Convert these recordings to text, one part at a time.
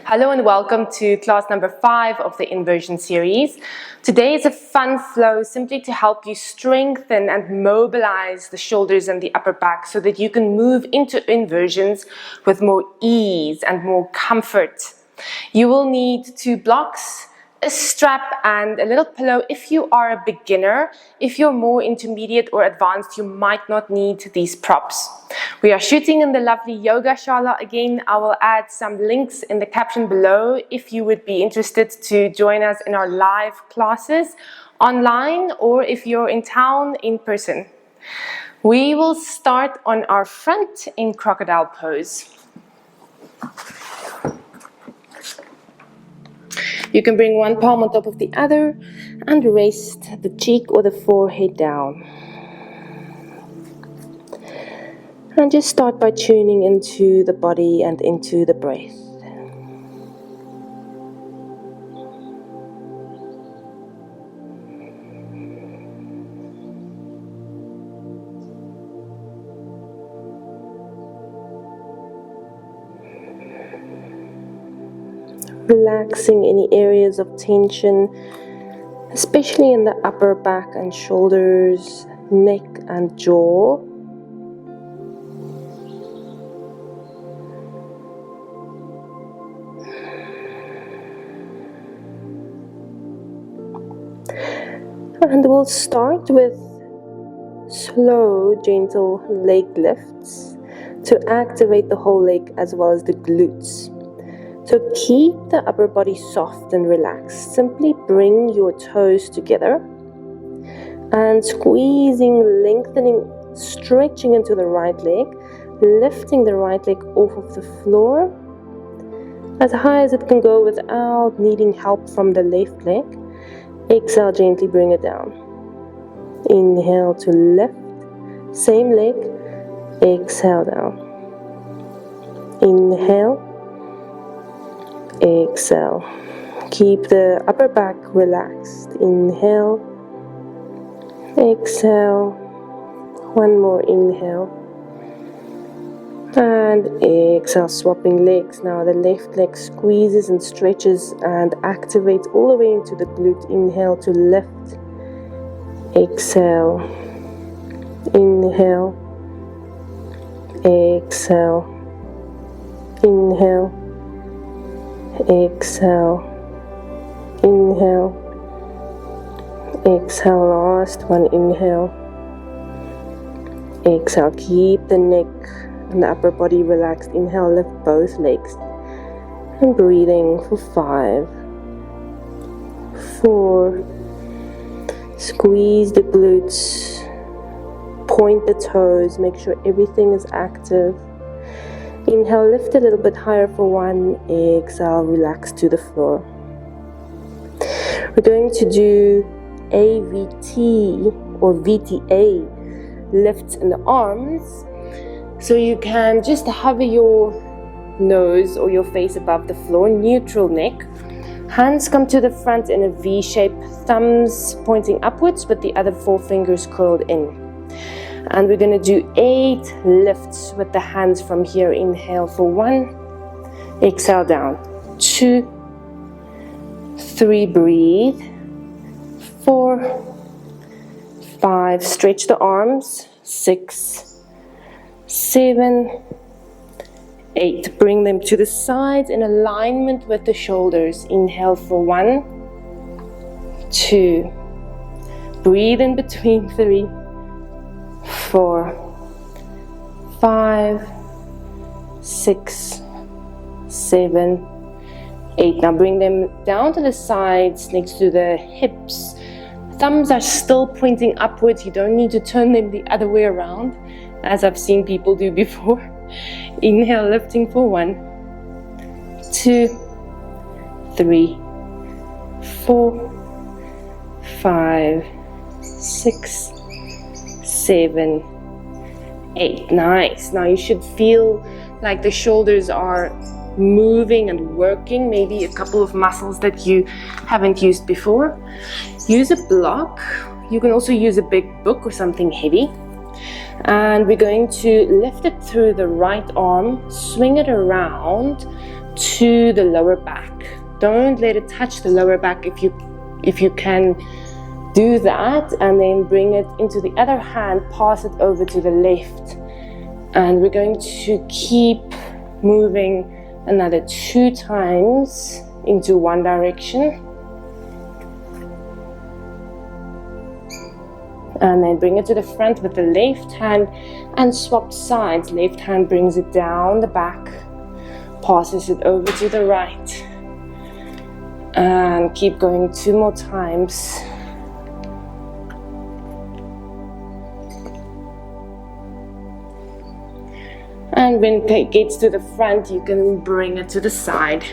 Hello and welcome to class number 5 of the inversion series. Today is a fun flow simply to help you strengthen and mobilize the shoulders and the upper back so that you can move into inversions with more ease and more comfort. You will need 2 blocks, a strap and a little pillow if you are a beginner. If you're more intermediate or advanced, you might not need these props. We are shooting in the lovely Yoga Shala again. I will add some links in the caption below if you would be interested to join us in our live classes online or if you're in town in person. We will start on our front in crocodile pose. You can bring one palm on top of the other and rest the cheek or the forehead down. And just start by tuning into the body and into the breath. Relaxing any areas of tension, especially in the upper back and shoulders, neck and jaw. And we'll start with slow, gentle leg lifts to activate the whole leg as well as the glutes. So keep the upper body soft and relaxed. Simply bring your toes together and squeezing, lengthening, stretching into the right leg, lifting the right leg off of the floor as high as it can go without needing help from the left leg. Exhale, gently bring it down. Inhale to lift, same leg, exhale down. Inhale, exhale. Keep the upper back relaxed. Inhale, exhale. One more inhale. And exhale, swapping legs. Now the left leg squeezes and stretches and activates all the way into the glute. Inhale to lift. Exhale. Inhale. Exhale. Inhale. Exhale. Inhale. Exhale. Last one. Inhale. Exhale. Keep the neck and the upper body relaxed. Inhale, lift both legs. And breathing for 5, 4. Squeeze the glutes. Point the toes. Make sure everything is active. Inhale, lift a little bit higher for 1. Exhale, relax to the floor. We're going to do AVT or VTA lifts in the arms. So you can just hover your nose or your face above the floor, neutral neck. Hands come to the front in a V shape, thumbs pointing upwards with the other 4 fingers curled in. And we're going to do 8 lifts with the hands from here. Inhale for 1, exhale down. 2, 3, breathe. 4, 5, stretch the arms. 6, 7, 8. Bring them to the sides in alignment with the shoulders. Inhale for 1, 2. Breathe in between. 3, 4, 5, 6, 7, 8. Now bring them down to the sides next to the hips. Thumbs are still pointing upwards. You don't need to turn them the other way around, as I've seen people do before. Inhale, lifting for 1, 2, 3, 4, 5, 6, 7, 8. Nice. Now you should feel like the shoulders are moving and working, maybe a couple of muscles that you haven't used before. Use a block. You can also use a big book or something heavy. And we're going to lift it through the right arm, swing it around to the lower back. Don't let it touch the lower back if you can do that, and then bring it into the other hand, pass it over to the left. And we're going to keep moving another 2 times into one direction. And then bring it to the front with the left hand and swap sides. Left hand brings it down the back, passes it over to the right. And keep going 2 more times. And when it gets to the front, you can bring it to the side.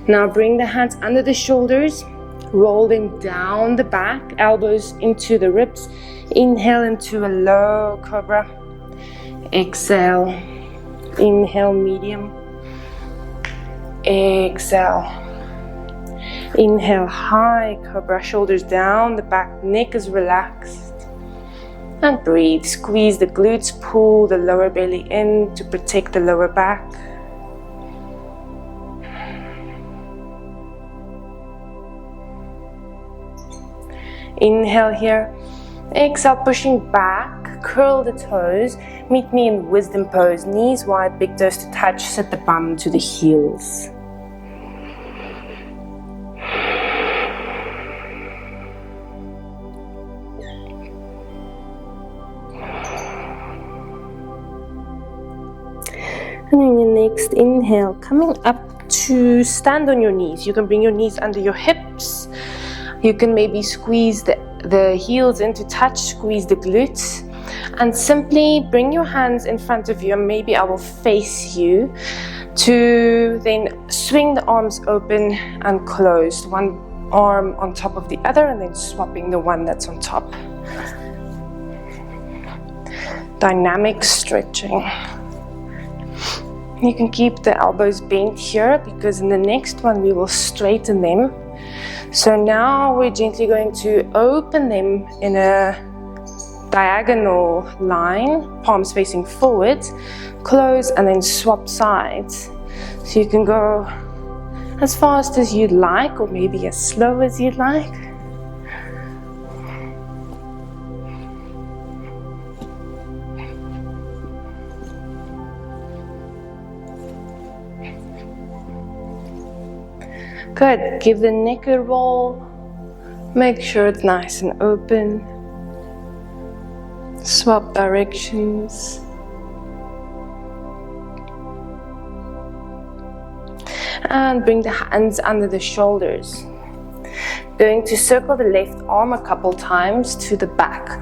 Now bring the hands under the shoulders, roll them down the back, elbows into the ribs. Inhale into a low cobra. Exhale. Inhale, medium. Exhale. Inhale, high cobra, shoulders down the back, neck is relaxed. And breathe, squeeze the glutes, pull the lower belly in to protect the lower back. Inhale here, exhale, pushing back, curl the toes, meet me in wisdom pose, knees wide, big toes to touch, sit the bum to the heels. And then your next inhale, coming up to stand on your knees. You can bring your knees under your hips. You can maybe squeeze the heels in to touch, squeeze the glutes. And simply bring your hands in front of you, and maybe I will face you, to then swing the arms open and closed. One arm on top of the other, and then swapping the one that's on top. Dynamic stretching. You can keep the elbows bent here, because in the next one we will straighten them. So now we're gently going to open them in a diagonal line, palms facing forward, close, and then swap sides. So you can go as fast as you'd like, or maybe as slow as you'd like. Good, give the neck a roll, make sure it's nice and open, swap directions, and bring the hands under the shoulders. Going to circle the left arm a couple times to the back.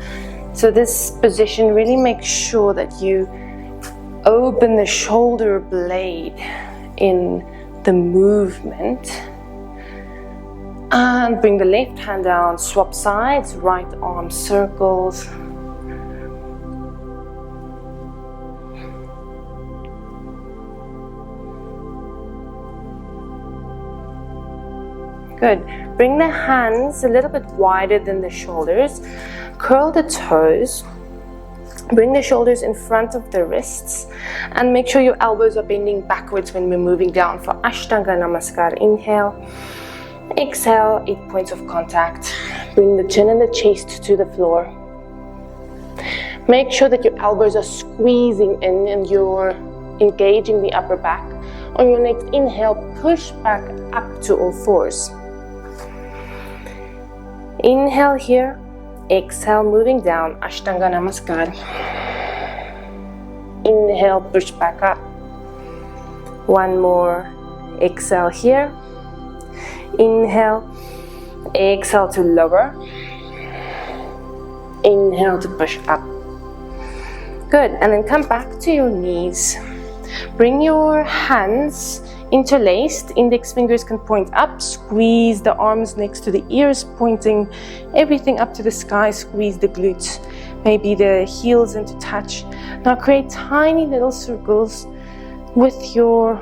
So this position really makes sure that you open the shoulder blade in the movement. And bring the left hand down, swap sides, right arm circles. Good. Bring the hands a little bit wider than the shoulders. Curl the toes. Bring the shoulders in front of the wrists. And make sure your elbows are bending backwards when we're moving down for Ashtanga Namaskar. Inhale. Exhale, 8 points of contact. Bring the chin and the chest to the floor. Make sure that your elbows are squeezing in and you're engaging the upper back. On your next inhale, push back up to all fours. Inhale here. Exhale, moving down, Ashtanga Namaskar. Inhale, push back up. One more. Exhale here. Inhale, exhale to lower. Inhale to push up. Good, and then come back to your knees. Bring your hands interlaced, index fingers can point up, squeeze the arms next to the ears, pointing everything up to the sky, squeeze the glutes, maybe the heels into touch. Now create tiny little circles with your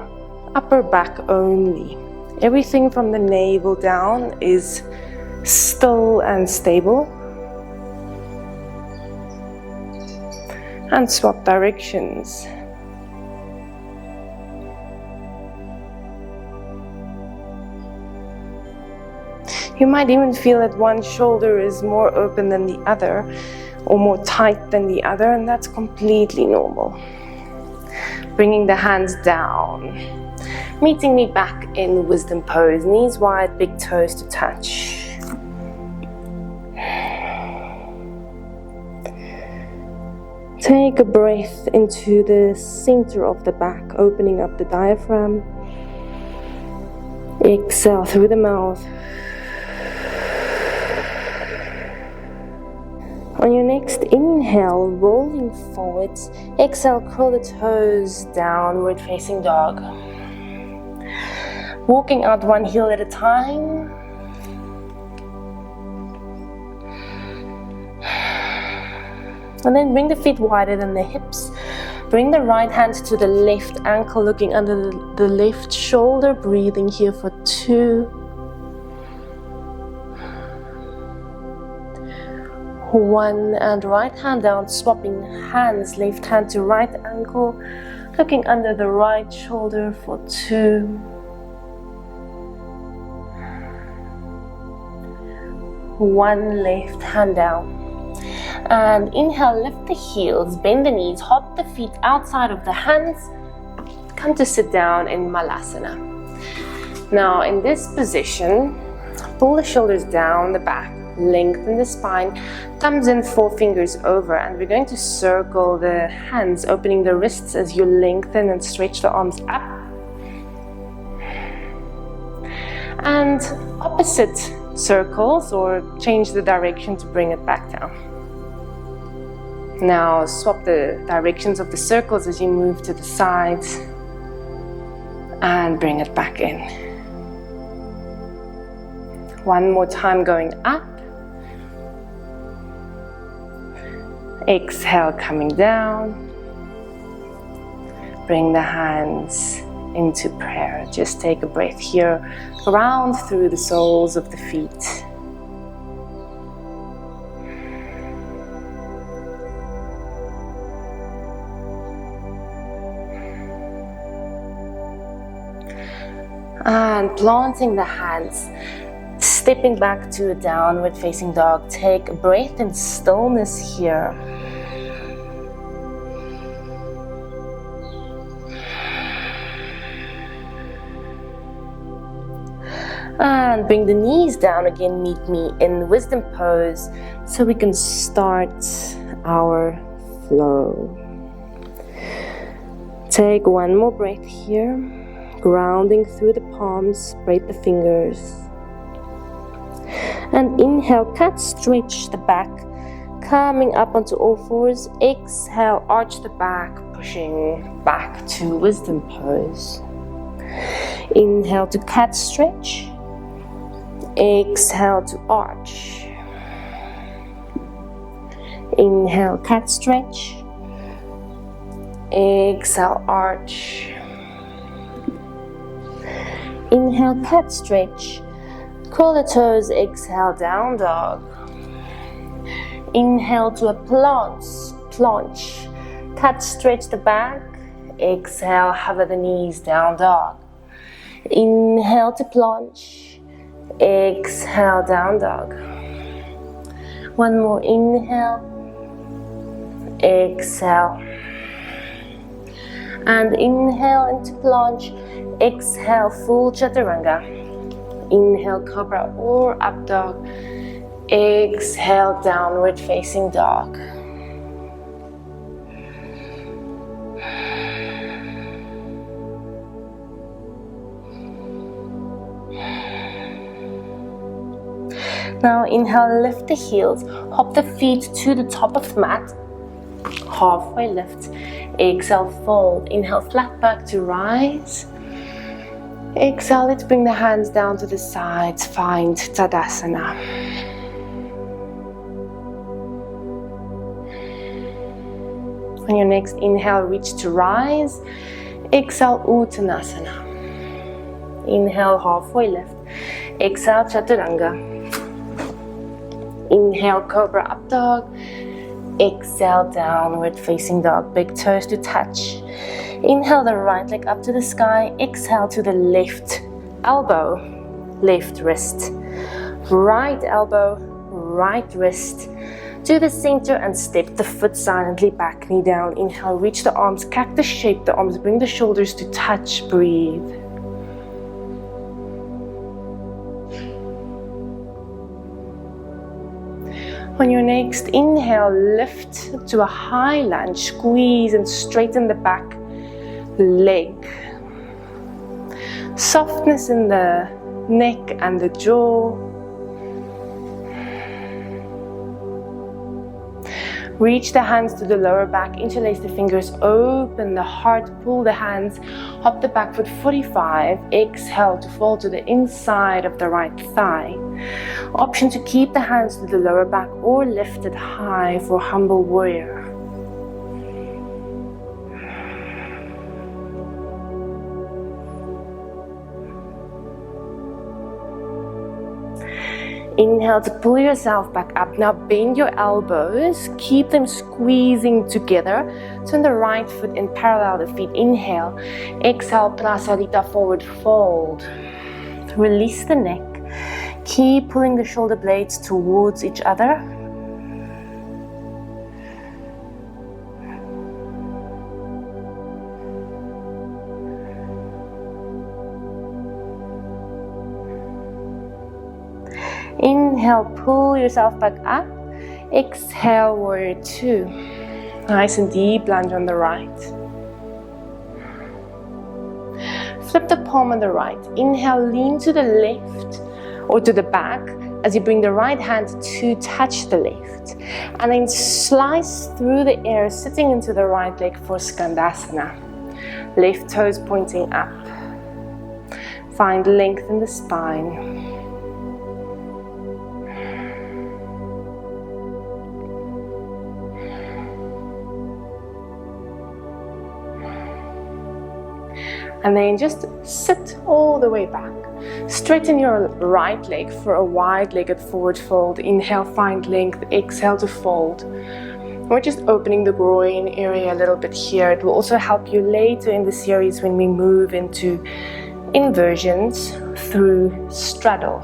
upper back only. Everything from the navel down is still and stable. And swap directions. You might even feel that one shoulder is more open than the other or more tight than the other, and that's completely normal. Bringing the hands down, meeting me back in wisdom pose, knees wide, big toes to touch. Take a breath into the center of the back, opening up the diaphragm. Exhale through the mouth. On your next inhale, rolling forwards. Exhale, curl the toes, downward facing dog. Walking out one heel at a time. And then bring the feet wider than the hips. Bring the right hand to the left ankle, looking under the left shoulder. Breathing here for 2. 1, and right hand down, swapping hands, left hand to right ankle, looking under the right shoulder for 2. 1, left hand down. And inhale, lift the heels, bend the knees, hop the feet outside of the hands. Come to sit down in Malasana. Now in this position, pull the shoulders down the back, lengthen the spine, thumbs in, 4 fingers over, and we're going to circle the hands, opening the wrists as you lengthen and stretch the arms up. And opposite circles, or change the direction to bring it back down. Now swap the directions of the circles as you move to the sides and bring it back in. One more time, going up. Exhale, coming down. Bring the hands into prayer. Just take a breath here. Ground through the soles of the feet. And planting the hands, stepping back to a downward facing dog. Take a breath in stillness here. And bring the knees down again, meet me in wisdom pose so we can start our flow. Take one more breath here. Grounding through the palms, spread the fingers. And inhale, cat, stretch the back, coming up onto all fours. Exhale, arch the back, pushing back to wisdom pose. Inhale to cat stretch. Exhale to arch. Inhale, cat stretch. Exhale, arch. Inhale, cat stretch. Curl the toes, exhale, down dog. Inhale to a planche. Cat stretch the back. Exhale, hover the knees, down dog. Inhale to planche. Exhale, down dog. One more inhale. Exhale. And inhale into planche. Exhale, full chaturanga. Inhale, cobra or up dog. Exhale, downward facing dog. Now inhale, lift the heels, hop the feet to the top of the mat. Halfway lift. Exhale, fold. Inhale, flat back to rise. Exhale, let's bring the hands down to the sides. Find Tadasana. On your next inhale, reach to rise. Exhale, Uttanasana. Inhale, halfway lift. Exhale, Chaturanga. Inhale, Cobra up dog. Exhale, downward facing dog. Big toes to touch. Inhale the right leg up to the sky. Exhale to the left elbow, left wrist. Right elbow, right wrist to the center and step the foot silently back, knee down. Inhale, reach the arms, cactus shape the arms, bring the shoulders to touch, breathe. On your next inhale, lift to a high lunge, squeeze and straighten the back leg. Softness in the neck and the jaw. Reach the hands to the lower back, interlace the fingers, open the heart, pull the hands, hop the back foot 45, exhale to fall to the inside of the right thigh. Option to keep the hands to the lower back or lift it high for humble warrior. Inhale to pull yourself back up. Now bend your elbows, keep them squeezing together. Turn the right foot in parallel the feet. Inhale, exhale, Prasarita, forward fold. Release the neck. Keep pulling the shoulder blades towards each other. Inhale, pull yourself back up. Exhale, warrior two. Nice and deep lunge on the right. Flip the palm on the right. Inhale, lean to the left or to the back as you bring the right hand to touch the left. And then slice through the air, sitting into the right leg for Skandasana. Left toes pointing up. Find length in the spine. And then just sit all the way back. Straighten your right leg for a wide-legged forward fold. Inhale, find length. Exhale to fold. We're just opening the groin area a little bit here. It will also help you later in the series when we move into inversions through straddle.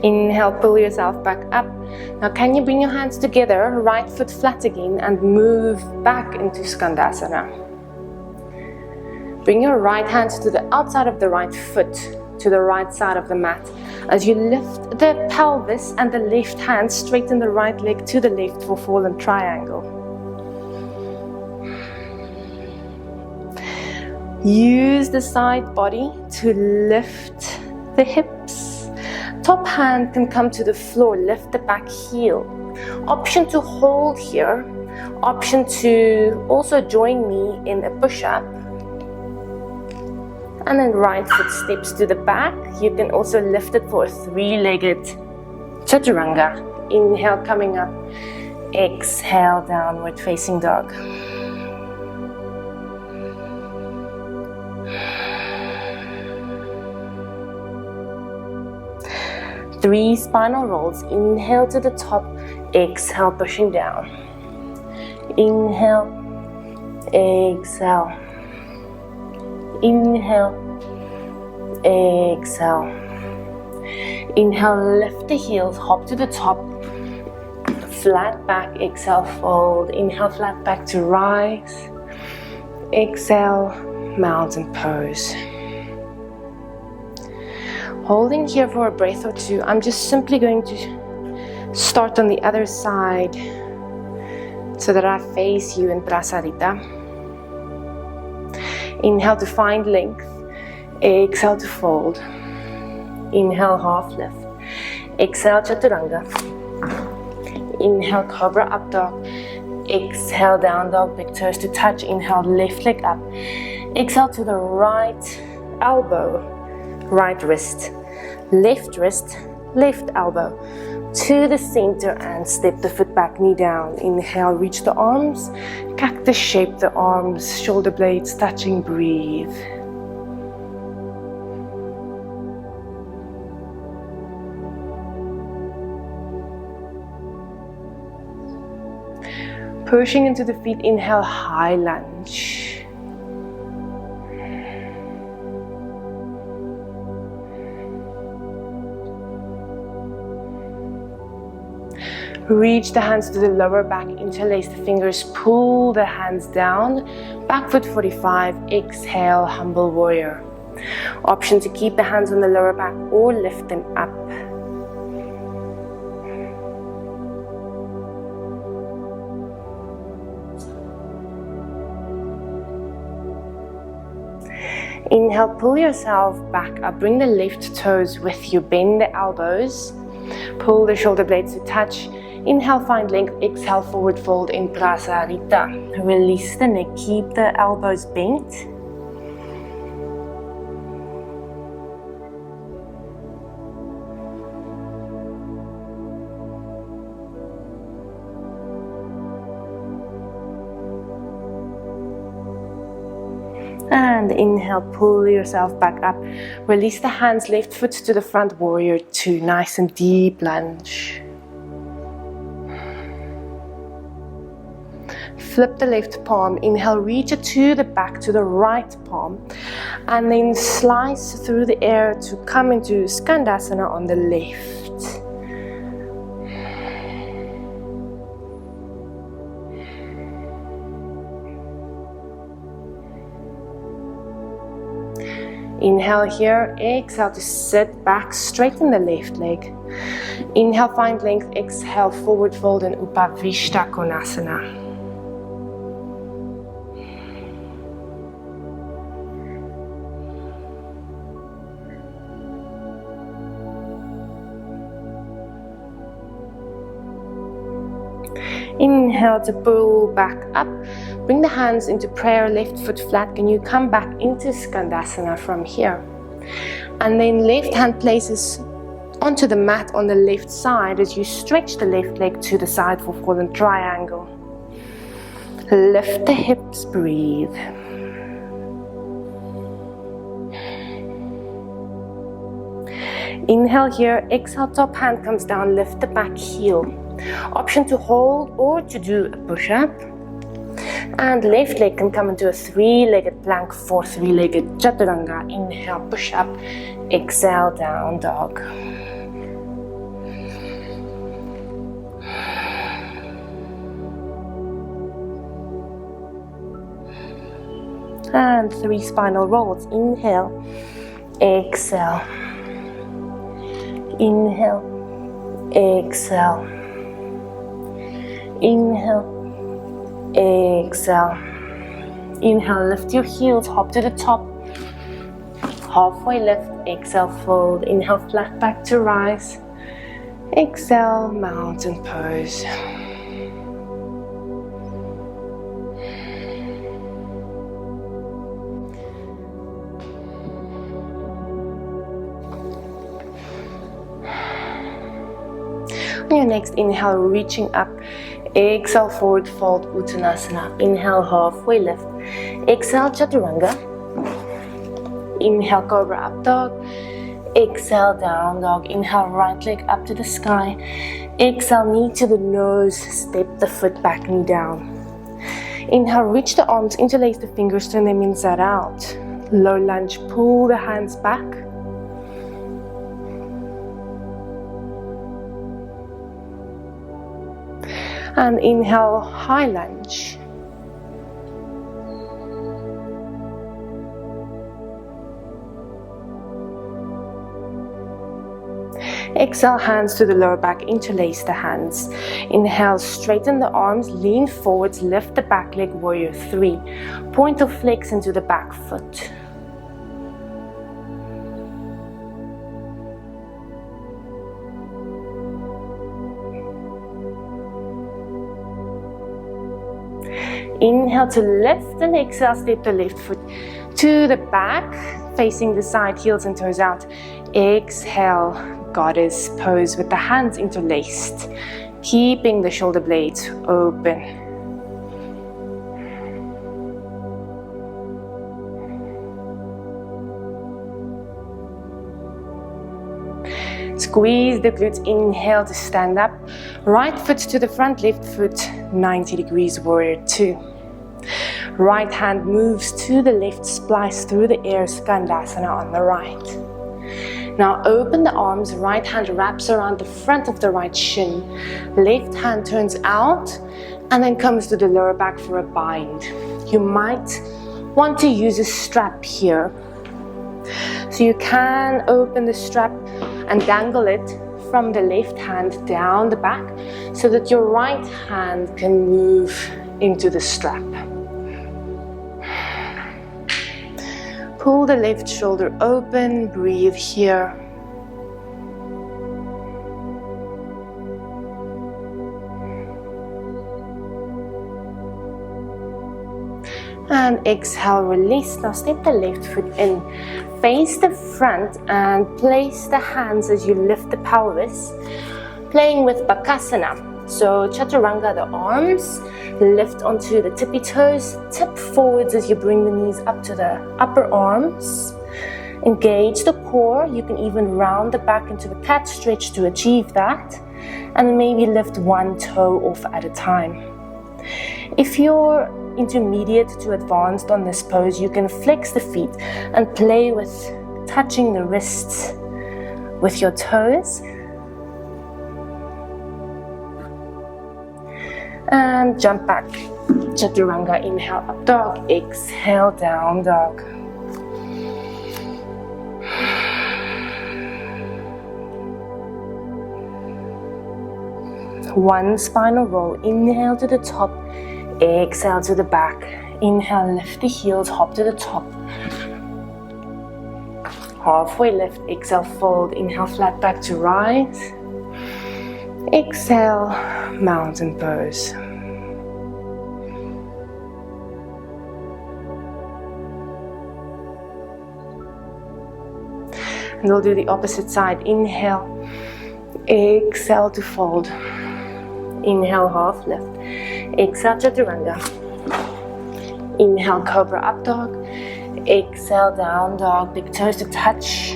Inhale, pull yourself back up. Now can you bring your hands together, right foot flat again, and move back into Skandasana. Bring your right hand to the outside of the right foot, to the right side of the mat. As you lift the pelvis and the left hand, straighten the right leg to the left for fallen triangle. Use the side body to lift the hips. Top hand can come to the floor, lift the back heel. Option to hold here. Option to also join me in a push-up. And then right foot steps to the back. You can also lift it for a three-legged chaturanga. Inhale, coming up. Exhale, downward facing dog. Three spinal rolls. Inhale to the top. Exhale, pushing down. Inhale. Exhale. Inhale. Exhale. Inhale, lift the heels. Hop to the top. Flat back. Exhale, fold. Inhale, flat back to rise. Exhale, mountain pose. Holding here for a breath or two, I'm just simply going to start on the other side so that I face you in Prasarita. Inhale to find length. Exhale to fold. Inhale, half lift. Exhale, chaturanga. Inhale, cobra up dog. Exhale, down dog, big toes to touch. Inhale, left leg up. Exhale to the right elbow, right wrist. Left wrist, left elbow to the center and step the foot back, knee down. Inhale, reach the arms, cactus shape the arms, shoulder blades touching, breathe. Pushing into the feet, inhale, high lunge. Reach the hands to the lower back, interlace the fingers, pull the hands down, back foot 45, exhale, humble warrior. Option to keep the hands on the lower back or lift them up. Inhale, pull yourself back up, bring the left toes with you, bend the elbows, pull the shoulder blades to touch. Inhale, find length, exhale, forward fold in Prasarita. Release the neck, keep the elbows bent. And inhale, pull yourself back up. Release the hands, left foot to the front, warrior two. Nice and deep lunge. Flip the left palm, inhale, reach it to the back, to the right palm, and then slice through the air to come into Skandasana on the left. Inhale here, exhale to sit back, straighten the left leg. Inhale, find length, exhale, forward fold in Upavishta Konasana. Inhale to pull back up. Bring the hands into prayer, left foot flat. Can you come back into Skandasana from here? And then left hand places onto the mat on the left side as you stretch the left leg to the side for fallen triangle. Lift the hips, breathe. Inhale here, exhale, top hand comes down, lift the back heel. Option to hold or to do a push-up. And left leg can come into a three-legged plank for three-legged chaturanga. Inhale, push-up. Exhale, down dog. And three spinal rolls. Inhale, exhale. Inhale, exhale. Inhale, exhale. Inhale, lift your heels, hop to the top. Halfway lift, exhale, fold. Inhale, flat back to rise. Exhale, mountain pose. On your next inhale, reaching up. Exhale, forward fold, Uttanasana. Inhale, halfway lift. Exhale, Chaturanga. Inhale, Cobra up dog. Exhale, down dog. Inhale, right leg up to the sky. Exhale, knee to the nose. Step the foot back, knee down. Inhale, reach the arms, interlace the fingers, turn them inside out. Low lunge, pull the hands back. And inhale, high lunge. Exhale, hands to the lower back, interlace the hands. Inhale, straighten the arms, lean forwards, lift the back leg, warrior three. Point or flex into the back foot. Inhale to lift and exhale, step the left foot to the back, facing the side, heels and toes out. Exhale, goddess pose with the hands interlaced, keeping the shoulder blades open. Squeeze the glutes, inhale to stand up. Right foot to the front, left foot 90 degrees, warrior two. Right hand moves to the left, splice through the air, Skandasana on the right. Now open the arms, right hand wraps around the front of the right shin. Left hand turns out and then comes to the lower back for a bind. You might want to use a strap here. So you can open the strap and dangle it from the left hand down the back so that your right hand can move into the strap. Pull the left shoulder open, breathe here. And exhale, release. Now step the left foot in. Face the front and place the hands as you lift the pelvis, playing with Bakasana. So Chaturanga, the arms lift onto the tippy toes, tip forwards as you bring the knees up to the upper arms. Engage the core. You can even round the back into a cat stretch to achieve that. And then maybe lift one toe off at a time. If you're intermediate to advanced on this pose, you can flex the feet and play with touching the wrists with your toes. And jump back. Chaturanga, inhale, up dog, exhale, down dog. One spinal roll, inhale to the top, exhale to the back. Inhale, lift the heels, hop to the top. Halfway lift, exhale, fold. Inhale, flat back to rise. Exhale, mountain pose. And we'll do the opposite side. Inhale, exhale to fold. Inhale, half lift. Exhale, Chaturanga. Inhale, Cobra up dog. Exhale, down dog. Big toes to touch.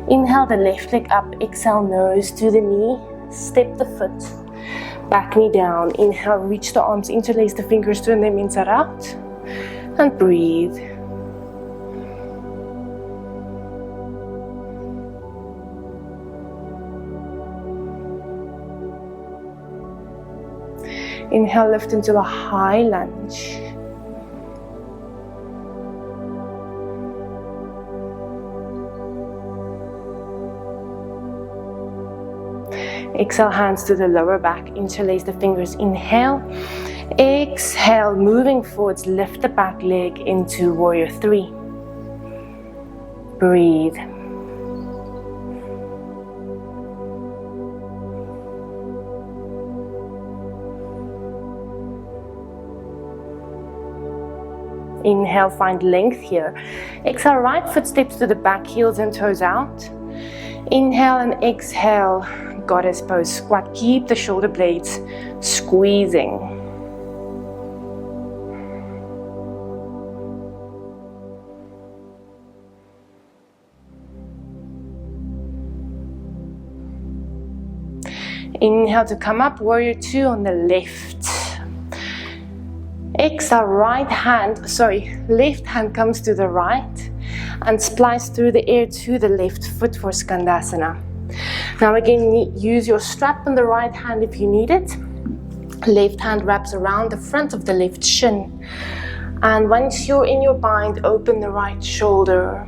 Inhale, the left leg up. Exhale, nose to the knee. Step the foot. Back knee down. Inhale, reach the arms, interlace the fingers, turn them inside out. And breathe. Inhale, lift into a high lunge. Exhale, hands to the lower back, interlace the fingers, inhale. Exhale, moving forwards, lift the back leg into warrior three. Breathe. Inhale, find length here. Exhale, right foot steps to the back, heels and toes out. Inhale and exhale, goddess pose, squat. Keep the shoulder blades squeezing. Inhale to come up, warrior two on the left. Exhale, left hand comes to the right and splice through the air to the left foot for Skandasana. Now again, use your strap on the right hand if you need it. Left hand wraps around the front of the left shin. And once you're in your bind, open the right shoulder.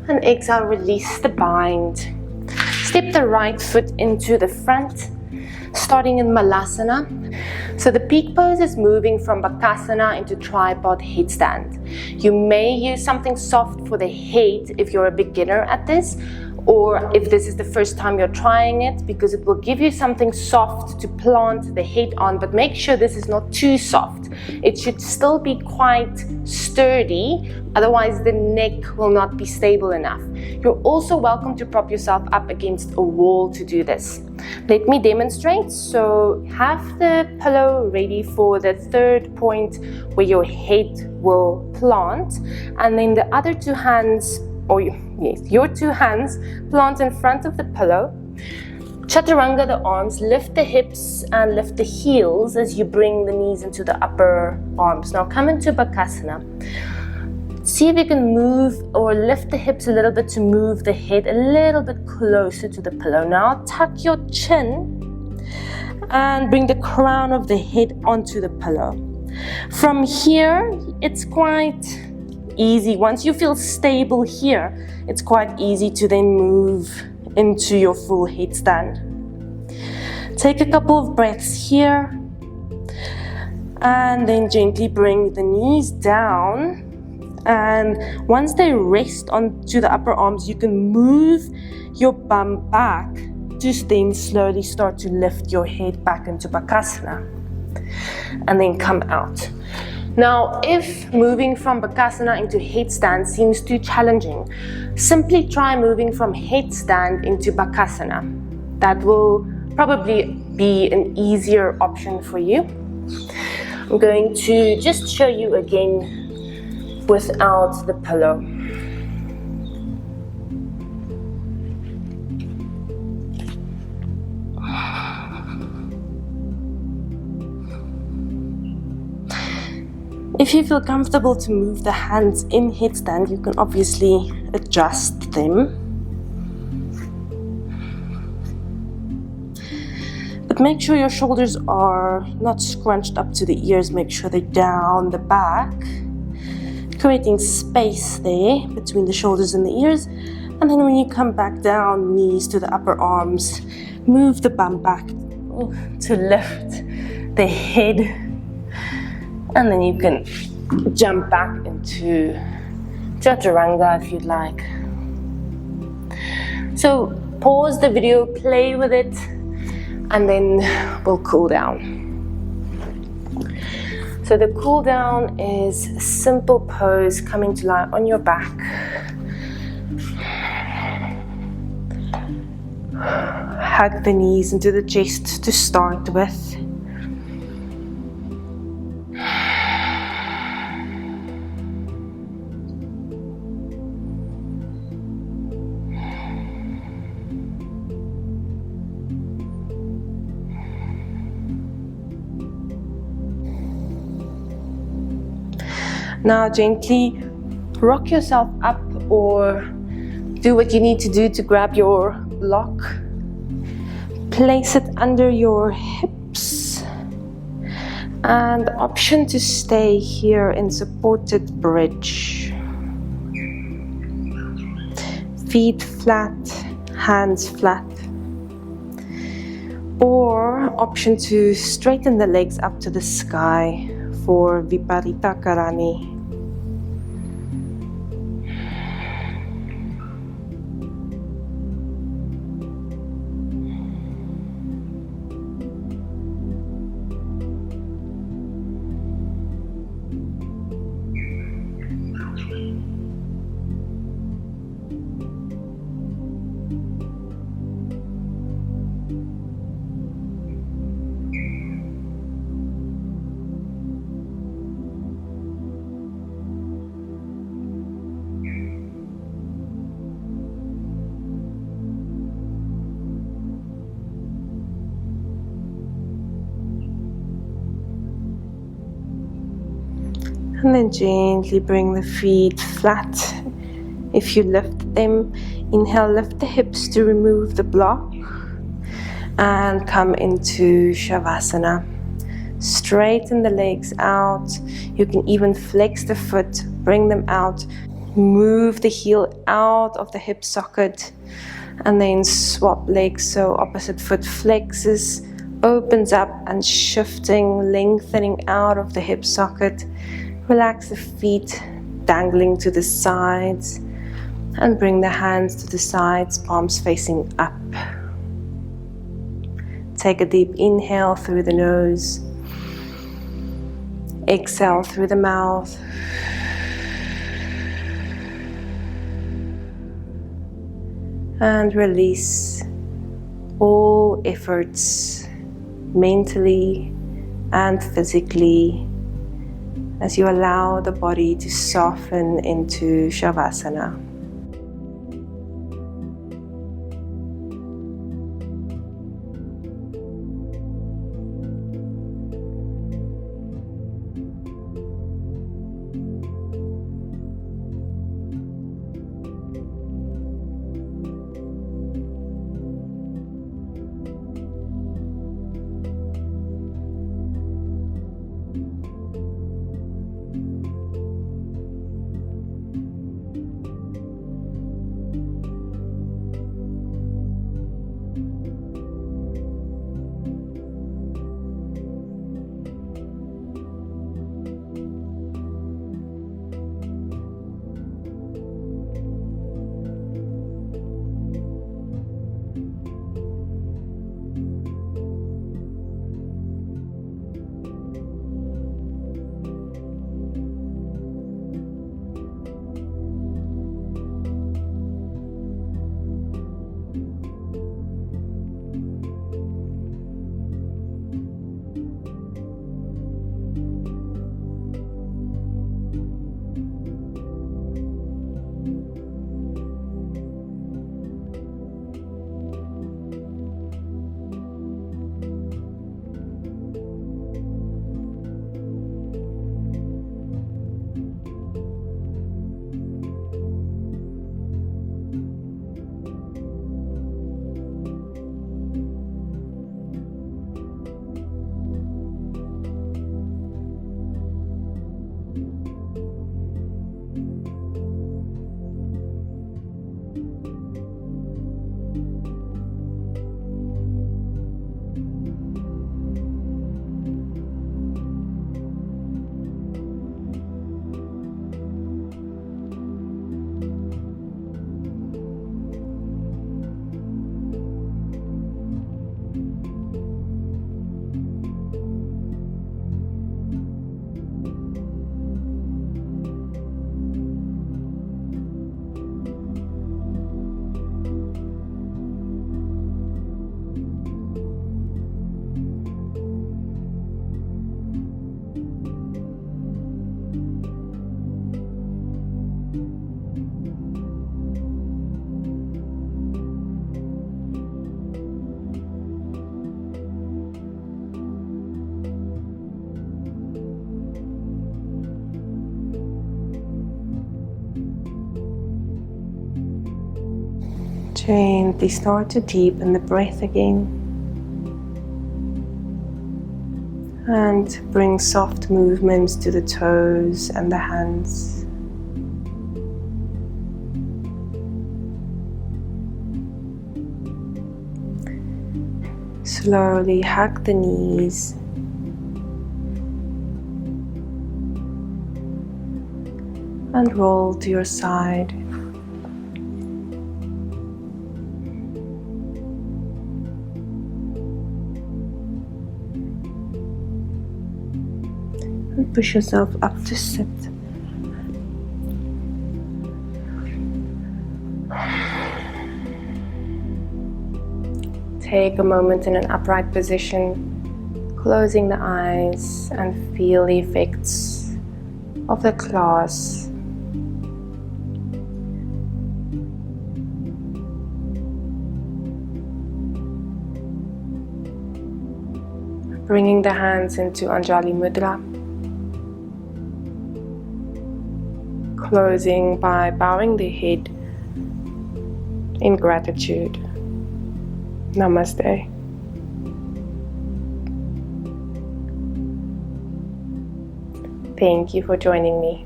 And exhale, release the bind. Step the right foot into the front, starting in Malasana. So the peak pose is moving from Bakasana into tripod headstand. You may use something soft for the head if you're a beginner at this, or if this is the first time you're trying it, because it will give you something soft to plant the head on, but make sure this is not too soft. It should still be quite sturdy, otherwise the neck will not be stable enough. You're also welcome to prop yourself up against a wall to do this. Let me demonstrate. So have the pillow ready for the third point where your head will plant, and then the other two hands, or your two hands, plant in front of the pillow. Chaturanga the arms, lift the hips and lift the heels as you bring the knees into the upper arms. Now come into Bakasana. See if you can move or lift the hips a little bit to move the head a little bit closer to the pillow. Now tuck your chin and bring the crown of the head onto the pillow. From here, it's quite easy. Once you feel stable here, it's quite easy to then move into your full headstand. Take a couple of breaths here and then gently bring the knees down, and once they rest onto the upper arms, you can move your bum back to then slowly start to lift your head back into Bakasana and then come out. Now, if moving from Bakasana into headstand seems too challenging, simply try moving from headstand into Bakasana. That will probably be an easier option for you. I'm going to just show you again without the pillow. If you feel comfortable to move the hands in headstand, you can obviously adjust them. But make sure your shoulders are not scrunched up to the ears. Make sure they're down the back, creating space there between the shoulders and the ears. And then when you come back down, knees to the upper arms, move the bum back to lift the head. And then you can jump back into Chaturanga if you'd like. So pause the video, play with it, and then we'll cool down. So the cool down is a simple pose, coming to lie on your back. Hug the knees into the chest to start with. Now gently rock yourself up or do what you need to do to grab your block. Place it under your hips, and the option to stay here in supported bridge. Feet flat, hands flat. Or option to straighten the legs up to the sky for Viparita Karani. And then gently bring the feet flat. If you lift them, inhale, lift the hips to remove the block. And come into Shavasana. Straighten the legs out. You can even flex the foot, bring them out. Move the heel out of the hip socket. And then swap legs, so opposite foot flexes, opens up and shifting, lengthening out of the hip socket. Relax the feet, dangling to the sides. And bring the hands to the sides, palms facing up. Take a deep inhale through the nose. Exhale through the mouth. And release all efforts mentally and physically as you allow the body to soften into Shavasana. Gently start to deepen the breath again. And bring soft movements to the toes and the hands. Slowly hug the knees. And roll to your side. And push yourself up to sit. Take a moment in an upright position, closing the eyes, and feel the effects of the class. Bringing the hands into Anjali Mudra. Closing by bowing the head in gratitude. Namaste. Thank you for joining me.